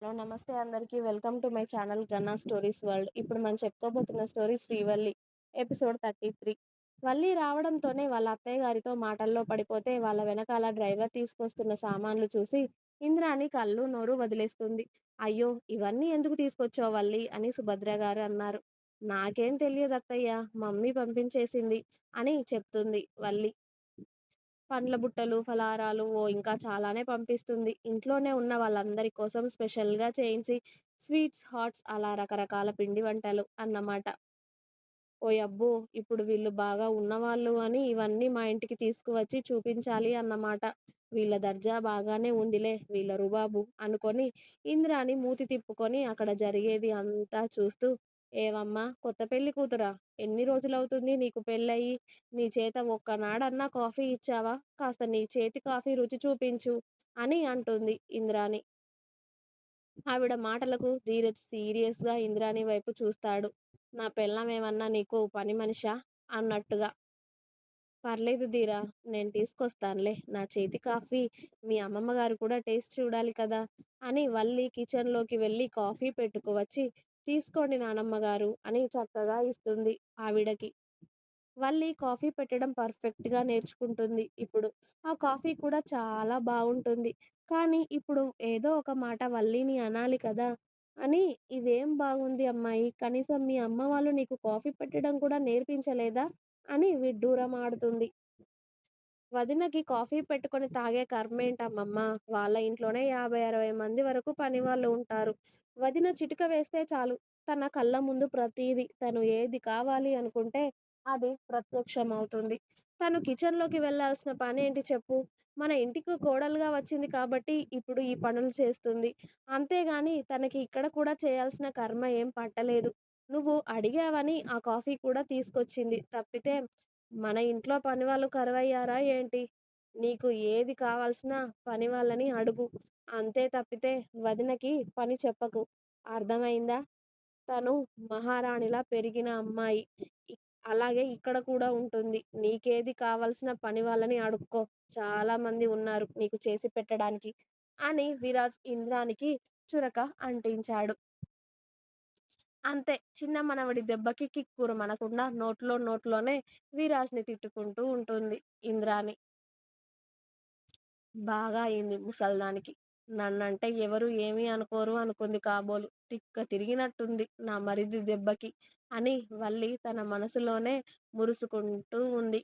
Hello! నమస్తే అందరికీ. Welcome to my channel 'Ganna stories world'. ఇప్పుడు మనం చెప్పుకోబోతున్న స్టోరీ 'శ్రీవల్లి' ఎపిసోడ్ 33. వల్లి రావడంతోనే వాళ్ళ అత్తయ్య గారితో మాటల్లో పడిపోతే వాళ్ళ వెనకాల డ్రైవర్ తీసుకొస్తున్న సామాన్లు చూసి ఇంద్రాణి కళ్ళు నోరు వదిలేస్తుంది. "అయ్యో! ఇవన్నీ ఎందుకు తీసుకొచ్చావు వల్లి" అని సుభద్ర గారు అన్నారు. "నాకేం తెలియదు అత్తయ్య, మమ్మీ పంపించేసింది" అని చెప్తుంది వల్లి. పండ్ల బుట్టలు, ఫలారాలు ఇంకా చాలానే పంపిస్తుంది. ఇంట్లోనే ఉన్న వాళ్ళందరి కోసం స్పెషల్‌గా చేయించి స్వీట్స్, హాట్స్ అలా రకరకాల పిండి వంటలు అన్నమాట. ఓయబ్బో! ఇప్పుడు వీళ్ళు బాగా ఉన్నవాళ్ళు అని ఇవన్నీ మా ఇంటికి తీసుకువచ్చి చూపించాలి అన్నమాట. వీళ్ళ దర్జా బాగానే ఉందిలే వీళ్ళ రుబాబు అనుకొని ఇంద్రాని మూతి తిప్పుకొని అక్కడ జరిగేది అంతా చూస్తూ, "ఏవమ్మా కొత్త పెళ్లి కూతురా! ఎన్ని రోజులవుతుంది నీకు పెళ్ళయి? నీ చేత ఒక్కనాడన్నా కాఫీ ఇచ్చావా? కాస్త నీ చేతి కాఫీ రుచి చూపించు" అని అంటుంది ఇంద్రాని. ఆవిడ మాటలకు ధీరజ్ సీరియస్‌గా ఇంద్రాణి వైపు చూస్తాడు. "నా పెళ్ళాం ఏమన్నా నీకు పని మనిషా?" అన్నట్టుగా. "పర్లేదు ధీరా, నేను తీసుకొస్తానులే. నా చేతి కాఫీ మీ అమ్మమ్మగారు కూడా టేస్ట్ చూడాలి కదా" అని వల్లి కిచెన్‌లోకి వెళ్ళి కాఫీ పెట్టుకువచ్చి, "తీసుకోండి నానమ్మగారు" అని చక్కగా ఇస్తుంది ఆవిడకి. వల్లి కాఫీ పెట్టడం పర్ఫెక్ట్‌గా నేర్చుకుంటుంది ఇప్పుడు. ఆ కాఫీ కూడా చాలా బావుంటుంది. కానీ ఇప్పుడు ఏదో ఒక మాట వల్లిని అనాలి కదా! అని, "ఇదేం బాగుంది అమ్మాయి, కనీసం మీ అమ్మ వాళ్ళు నీకు కాఫీ పెట్టడం కూడా నేర్పించలేదా?" అని విడ్డూరమాడుతుంది. వదినకి కాఫీ పెట్టుకొని తాగే కర్మేంటమ్మమ్మ! వాళ్ళ ఇంట్లోనే 50, 60 మంది వరకు పనివాళ్ళు ఉంటారు. వదిన చిటిక వేస్తే చాలు, తన కళ్ళ ముందు ప్రతీదీ, తను ఏది కావాలి అనుకుంటే అది ప్రత్యక్షమవుతుంది. తను కిచెన్‌లోకి వెళ్ళాల్సిన పనేంటి చెప్పు? మన ఇంటికి కోడలుగా వచ్చింది కాబట్టి ఇప్పుడు ఈ పనులు చేస్తుంది. అంతేగాని తనకి ఇక్కడ కూడా చేయాల్సిన కర్మ ఏం పట్టలేదు. నువ్వు అడిగావని ఆ కాఫీ కూడా తీసుకొచ్చింది తప్పితే మన ఇంట్లో పనివాళ్ళు కరువయ్యారా ఏంటి? నీకు ఏది కావాల్సిన పనివాళ్ళని అడుగు. అంతే తప్పితే వదినకి పని చెప్పకు. అర్థమైందా? తను మహారాణిలా పెరిగిన అమ్మాయి. ఇ అలాగే ఇక్కడ కూడా ఉంటుంది. నీకేది కావాల్సిన పనివాళ్ళని అడుక్కో. చాలా మంది ఉన్నారు నీకు చేసి పెట్టడానికి" అని విరాజ్ ఇంద్రానికి చురక అంటించాడు. అంతే, చిన్న మనవడి దెబ్బకి కిక్కురు మనకుండా నోట్లోనే విరాజ్‌ని తిట్టుకుంటూ ఉంటుంది ఇంద్రాణి. బాగా అయింది ముసల్దానికి. నన్నంటే ఎవరు ఏమీ అనుకోరు అనుకుంది కాబోలు. తిక్క తిరిగినట్టుంది నా మరిది దెబ్బకి అని వల్లి తన మనసులోనే మురుసుకుంటూ ఉంది.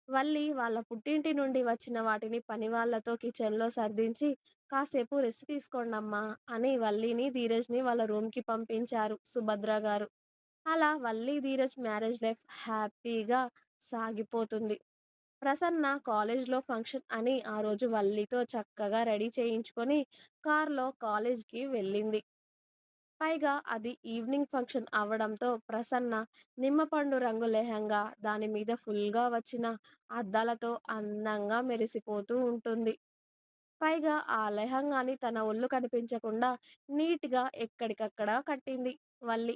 వల్లి వాళ్ళ పుట్టింటి నుండి వచ్చిన వాటిని పనివాళ్ళతో కిచెన్‌లో సర్దించి, "కాసేపు రెస్ట్ తీసుకోండమ్మా" అని వల్లిని, ధీరజ్‌ని వాళ్ళ రూమ్‌కి పంపించారు సుభద్ర గారు. అలా వల్లి, ధీరజ్ మ్యారేజ్ లైఫ్ హ్యాపీగా సాగిపోతుంది. ప్రసన్న కాలేజ్‌లో ఫంక్షన్ అని ఆ రోజు వల్లితో చక్కగా రెడీ చేయించుకొని కార్‌లో కాలేజ్‌కి వెళ్ళింది. పైగా అది ఈవినింగ్ ఫంక్షన్ అవ్వడంతో ప్రసన్న నిమ్మపండు రంగు లెహెంగా, దాని మీద ఫుల్‌గా వచ్చిన అద్దాలతో అందంగా మెరిసిపోతూ ఉంటుంది. పైగా ఆ లెహంగాని తన ఒళ్ళు కనిపించకుండా నీట్‌గా ఎక్కడికక్కడ కట్టింది వల్లి.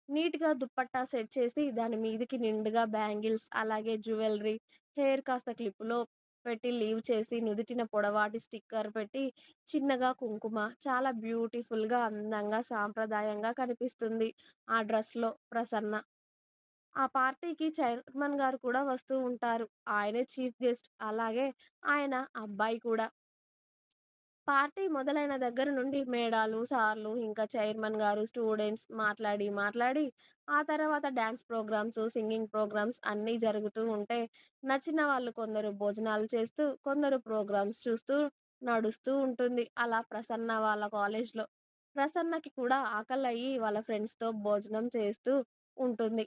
నీట్‌గా దుపట్టా సెట్ చేసి దాని మీదకి నిండుగా బ్యాంగిల్స్, అలాగే జ్యువెలరీ, హెయిర్ కాస్త క్లిప్‌లో పెట్టి లీవ్ చేసి నుదిటిన పొడవాటి స్టిక్కర్ పెట్టి చిన్నగా కుంకుమ, చాలా బ్యూటిఫుల్‌గా, అందంగా, సాంప్రదాయంగా కనిపిస్తుంది ఆ డ్రెస్‌లో ప్రసన్న. ఆ పార్టీకి చైర్మన్ గారు కూడా వస్తూ ఉంటారు. ఆయనే చీఫ్ గెస్ట్. అలాగే ఆయన అబ్బాయి కూడా. పార్టీ మొదలైన దగ్గర నుండి మేడాలు, సార్లు, ఇంకా చైర్మన్ గారు, స్టూడెంట్స్ మాట్లాడి ఆ తర్వాత డాన్స్ ప్రోగ్రామ్స్, సింగింగ్ ప్రోగ్రామ్స్ అన్నీ జరుగుతూ ఉంటే నచ్చిన వాళ్ళు కొందరు భోజనాలు చేస్తూ, కొందరు ప్రోగ్రామ్స్ చూస్తూ నడుస్తూ ఉంటుంది అలా ప్రసన్న వాళ్ళ కాలేజ్‌లో. ప్రసన్నకి కూడా ఆకలయ్యి వాళ్ళ ఫ్రెండ్స్‌తో భోజనం చేస్తూ ఉంటుంది.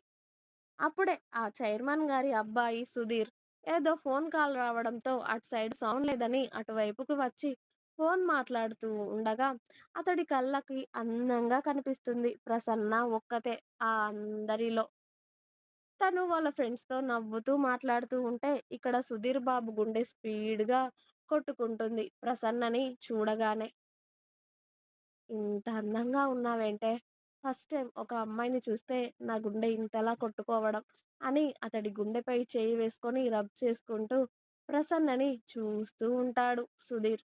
అప్పుడే ఆ చైర్మన్ గారి అబ్బాయి సుధీర్ ఏదో ఫోన్ కాల్ రావడంతో అటు సైడ్ సౌండ్ లేదని అటువైపుకు వచ్చి ఫోన్ మాట్లాడుతూ ఉండగా అతడి కళ్ళకి అందంగా కనిపిస్తుంది ప్రసన్న ఒక్కతే ఆ అందరిలో. తను వాళ్ళ ఫ్రెండ్స్‌తో నవ్వుతూ మాట్లాడుతూ ఉంటే ఇక్కడ సుధీర్ బాబు గుండె స్పీడ్‌గా కొట్టుకుంటుంది ప్రసన్నని చూడగానే. "ఇంత అందంగా ఉన్నావేంటే? ఫస్ట్ టైం ఒక అమ్మాయిని చూస్తే నా గుండె ఇంతలా కొట్టుకోవడం" అని అతడి గుండెపై చేయి వేసుకొని రబ్ చేసుకుంటూ ప్రసన్నని చూస్తూ ఉంటాడు సుధీర్.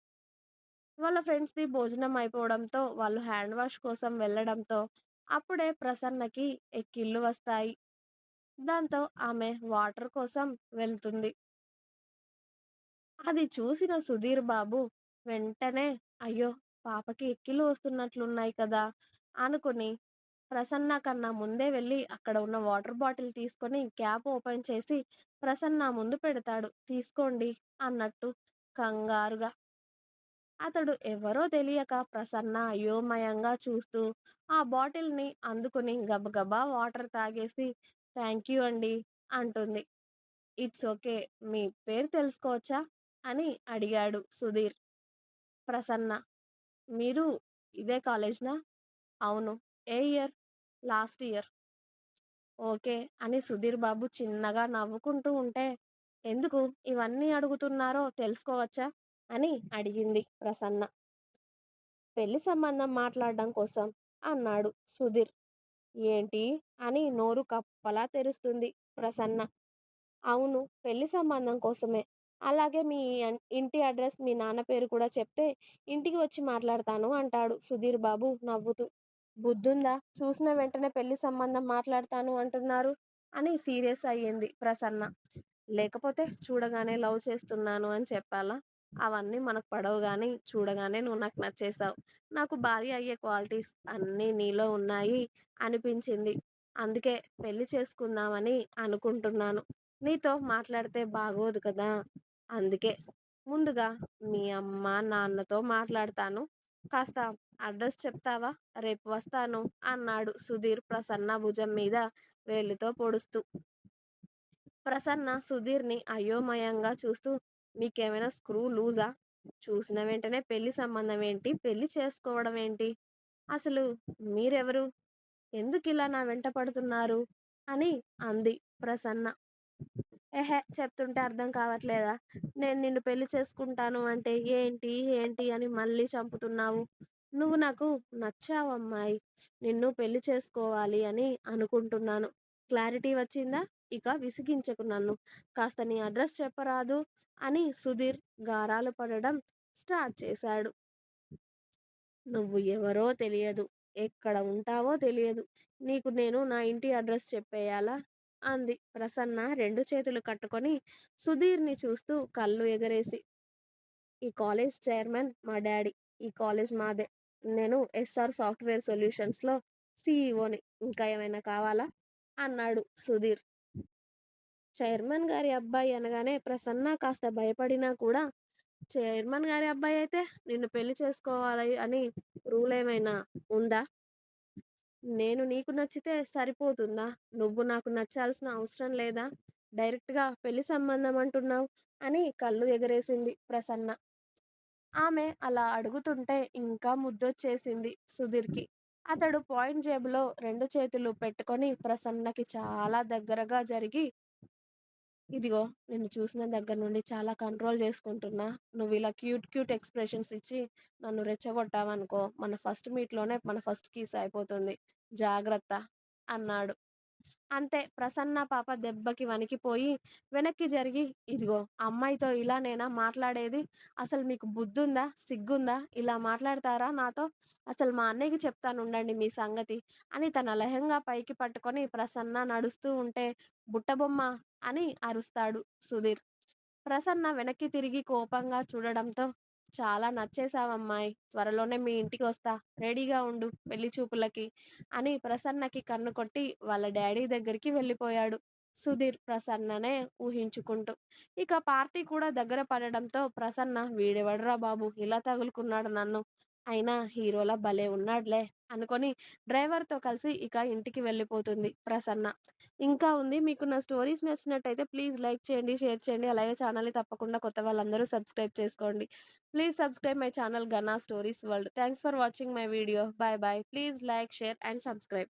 వాళ్ళ ఫ్రెండ్స్‌ది భోజనం అయిపోవడంతో వాళ్ళు హ్యాండ్ వాష్ కోసం వెళ్ళడంతో అప్పుడే ప్రసన్నకి ఎక్కిళ్ళు వస్తాయి. దాంతో ఆమె వాటర్ కోసం వెళ్తుంది. అది చూసిన సుధీర్ బాబు వెంటనే అయ్యో! పాపకి ఎక్కిళ్ళు వస్తున్నట్లున్నాయి కదా! అనుకుని ప్రసన్న కన్నా ముందే వెళ్ళి అక్కడ ఉన్న వాటర్ బాటిల్ తీసుకొని క్యాప్ ఓపెన్ చేసి ప్రసన్న ముందు పెడతాడు. తీసుకోండి అన్నట్టు కంగారుగా. అతడు ఎవరో తెలియక ప్రసన్న అయోమయంగా చూస్తూ ఆ బాటిల్‌ని అందుకుని గబగబా వాటర్ తాగేసి థ్యాంక్ యూ అండి అంటుంది. It's okay. మీ పేరు తెలుసుకోవచ్చా? అని అడిగాడు సుధీర్. ప్రసన్న. మీరు ఇదే కాలేజ్‌నా? అవును. ఏ ఇయర్? Last year. ఓకే. అని సుధీర్ బాబు చిన్నగా నవ్వుకుంటూ ఉంటే, ఎందుకు ఇవన్నీ అడుగుతున్నారో తెలుసుకోవచ్చా? అని అడిగింది ప్రసన్న. పెళ్లి సంబంధం మాట్లాడడం కోసం అన్నాడు సుధీర్. ఏంటి? అని నోరు కప్పలా తెరుస్తుంది ప్రసన్న. అవును. పెళ్లి సంబంధం కోసమే. అలాగే మీ ఇంటి అడ్రెస్, మీ నాన్న పేరు కూడా చెప్తే ఇంటికి వచ్చి మాట్లాడతాను అంటాడు సుధీర్ బాబు నవ్వుతూ. బుద్ధుందా? చూసిన వెంటనే పెళ్లి సంబంధం మాట్లాడతాను అంటున్నారు అని సీరియస్ అయ్యింది ప్రసన్న. లేకపోతే చూడగానే లవ్ చేస్తున్నాను అని చెప్పాలా? అవన్నీ మనకు పడవు గానీ, చూడగానే నువ్వు నాకు నచ్చేసావు. నాకు భార్య అయ్యే క్వాలిటీస్ అన్నీ నీలో ఉన్నాయి అనిపించింది. అందుకే పెళ్లి చేసుకుందామని అనుకుంటున్నాను. నీతో మాట్లాడితే బాగోదు కదా! అందుకే. ముందుగా మీ అమ్మ, నాన్నతో మాట్లాడతాను. కాస్త అడ్రస్ చెప్తావా? రేపు వస్తాను అన్నాడు సుధీర్ ప్రసన్న భుజం మీద వేలితో పొడుస్తూ. ప్రసన్న సుధీర్‌ని అయోమయంగా చూస్తూ మీకేమైనా స్క్రూ లూజా? చూసిన వెంటనే పెళ్లి సంబంధం ఏంటి? పెళ్లి చేసుకోవడం ఏంటి? అసలు మీరెవరు? ఎందుకిలా నా వెంట పడుతున్నారు? అని అంది ప్రసన్న. ఎహె! చెప్తుంటే అర్థం కావట్లేదా? నేను నిన్ను పెళ్లి చేసుకుంటాను అంటే ఏంటి? ఏంటి? అని మళ్ళీ చంపుతున్నావు. నువ్వు నాకు నచ్చావమ్మాయి. నిన్ను పెళ్లి చేసుకోవాలి అని అనుకుంటున్నాను. క్లారిటీ వచ్చిందా? ఇక విసిగించకు నన్ను. కాస్త నీ అడ్రెస్ చెప్పరాదు? అని సుధీర్ గారాలు పడడం స్టార్ట్ చేశాడు. నువ్వు ఎవరో తెలియదు. ఎక్కడ ఉంటావో తెలియదు. నీకు నేను నా ఇంటి అడ్రెస్ చెప్పేయాలా? అంది ప్రసన్న 2 చేతులు కట్టుకొని సుధీర్‌ని చూస్తూ కళ్ళు ఎగరేసి. ఈ కాలేజ్ చైర్మన్ మా డ్యాడీ. ఈ కాలేజ్ మాదే. నేను ఎస్ఆర్ సాఫ్ట్‌వేర్ సొల్యూషన్స్‌లో సీఈఓని. ఇంకా ఏమైనా కావాలా? అన్నాడు సుధీర్. చైర్మన్ గారి అబ్బాయి అనగానే ప్రసన్న కాస్త భయపడినా కూడా చైర్మన్ గారి అబ్బాయి అయితే నిన్ను పెళ్లి చేసుకోవాలి అని రూల్ ఏమైనా ఉందా? నేను నీకు నచ్చితే సరిపోతుందా? నువ్వు నాకు నచ్చాల్సిన అవసరం లేదా? డైరెక్ట్‌గా పెళ్లి సంబంధం అంటున్నావు అని కళ్ళు ఎగరేసింది ప్రసన్న. ఆమె అలా అడుగుతుంటే ఇంకా ముద్దొచ్చేసింది సుధీర్‌కి. అతడు పాయింట్ జేబులో 2 చేతులు పెట్టుకొని ప్రసన్నకి చాలా దగ్గరగా జరిగి ఇదిగో నిన్ను చూసిన దగ్గర నుండి చాలా కంట్రోల్ చేసుకుంటున్నా. నువ్విలా క్యూట్ క్యూట్ ఎక్స్‌ప్రెషన్స్ ఇచ్చి నన్ను రెచ్చగొట్టావనుకో మన ఫస్ట్ మీట్‌లోనే మన ఫస్ట్ కిస్ అయిపోతుంది. జాగ్రత్త అన్నాడు. అంతే ప్రసన్న పాప దెబ్బకి వణికిపోయి వెనక్కి జరిగి, ఇదిగో అమ్మాయితో ఇలానేనా మాట్లాడేది? అసలు మీకు బుద్ధుందా? సిగ్గుందా? ఇలా మాట్లాడతారా నాతో? అసలు మా అన్నయ్యకి చెప్తానుండండి మీ సంగతి అని తన లెహెంగా పైకి పట్టుకొని ప్రసన్న నడుస్తూ ఉంటే బుట్టబొమ్మ అని అరుస్తాడు సుధీర్. ప్రసన్న వెనక్కి తిరిగి కోపంగా చూడడంతో చాలా నచ్చేసావమ్మాయి. త్వరలోనే మీ ఇంటికి వస్తా. రెడీగా ఉండు పెళ్లి చూపులకి అని ప్రసన్నకి కన్ను కొట్టి వాళ్ళ డ్యాడీ దగ్గరికి వెళ్ళిపోయాడు. సుధీర్ ప్రసన్ననే ఊహించుకుంటూ. ఇక పార్టీ కూడా దగ్గర పడడంతో ప్రసన్న వీడెవడ్రా బాబు ఇలా తగులుకున్నాడు నన్ను. అయినా హీరోలా భలే ఉన్నాడులే అనుకొని డ్రైవర్‌తో కలిసి ఇక ఇంటికి వెళ్ళిపోతుంది ప్రసన్న. ఇంకా ఉంది. మీకు నా స్టోరీస్ నచ్చినట్టయితే ప్లీజ్ లైక్ చేయండి, షేర్ చేయండి. అలాగే ఛానల్‌ని తప్పకుండా కొత్త వాళ్ళందరూ సబ్స్క్రైబ్ చేసుకోండి. Please subscribe my channel 'Gana stories world'. Thanks for watching my video. By by. Please like, share and subscribe.